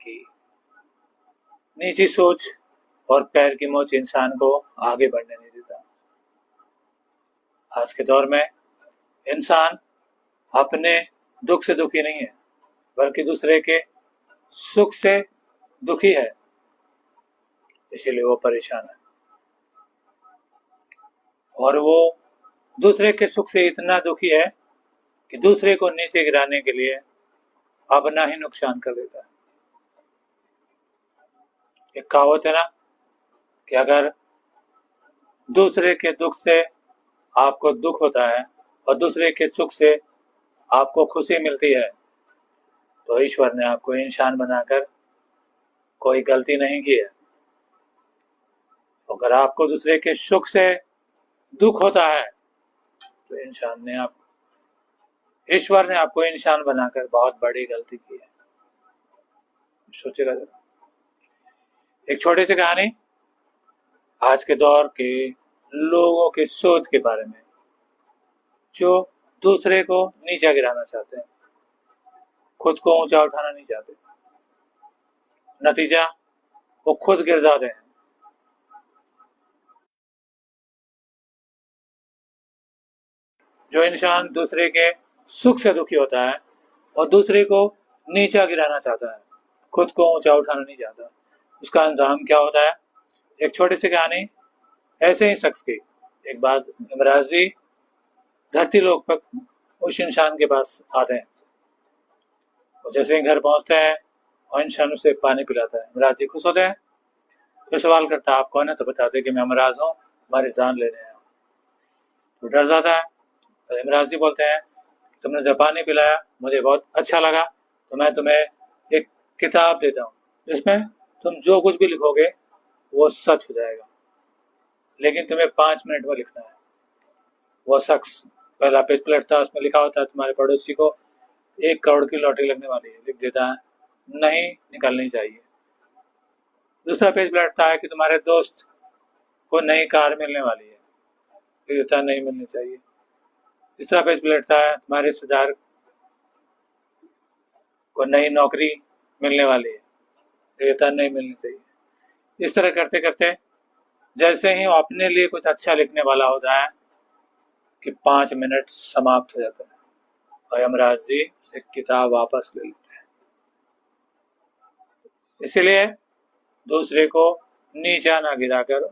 कि नीची सोच और पैर की मोच इंसान को आगे बढ़ने नहीं देता। आज के दौर में इंसान अपने दुख से दुखी नहीं है, बल्कि दूसरे के सुख से दुखी है, इसीलिए वो परेशान है। और वो दूसरे के सुख से इतना दुखी है कि दूसरे को नीचे गिराने के लिए अपना ही नुकसान कर देता है। एक कहावत है ना कि अगर दूसरे के दुख से आपको दुख होता है और दूसरे के सुख से आपको खुशी मिलती है, तो ईश्वर ने आपको इंसान बनाकर कोई गलती नहीं की है। अगर आपको दूसरे के सुख से दुख होता है, तो ईश्वर ने आपको इंसान बनाकर बहुत बड़ी गलती की है। सोचेगा जरा। एक छोटी सी कहानी आज के दौर के लोगों की सोच के बारे में, जो दूसरे को नीचा गिराना चाहते हैं, खुद को ऊंचा उठाना नहीं चाहते। नतीजा वो खुद गिर जाते हैं। जो इंसान दूसरे के सुख से दुखी होता है और दूसरे को नीचा गिराना चाहता है, खुद को ऊंचा उठाना नहीं चाहता, उसका अंजाम क्या होता है? एक छोटी सी कहानी ऐसे ही शख्स की। एक बार यमराज जी धरती लोक पर उस इंसान के पास आते हैं। वो जैसे ही घर पहुंचते हैं और इंसान उसे पानी पिलाता है। यमराज जी खुश होते हैं। फिर सवाल करता है, आप कौन है? तो बताते कि मैं यमराज हूँ, हमारी जान लेने आया। तो डर जाता है। तो यमराज जी बोलते हैं, तुमने जब पानी पिलाया मुझे बहुत अच्छा लगा, तो मैं तुम्हें एक किताब देता हूँ जिसमें तुम जो कुछ भी लिखोगे वो सच हो जाएगा, लेकिन तुम्हें 5 मिनट में लिखना है। वो शख्स पहला पेज पलटता है, उसमें लिखा होता है तुम्हारे पड़ोसी को 1 करोड़ की लॉटरी लगने वाली है, लिख देता है नहीं निकलनी चाहिए। दूसरा पेज पलटता है कि तुम्हारे दोस्त को नई कार मिलने वाली है, लिख देता है नहीं मिलनी चाहिए। तीसरा पेज पलटता है तुम्हारे रिश्तेदार को नई नौकरी मिलने वाली है, लिख देता है नहीं मिलनी चाहिए। इस तरह करते करते जैसे ही वो अपने लिए कुछ अच्छा लिखने वाला होता है कि 5 मिनट समाप्त हो जाता है और यमराज जी से किताब वापस ले लेते हैं। इसीलिए दूसरे को नीचा ना गिराकर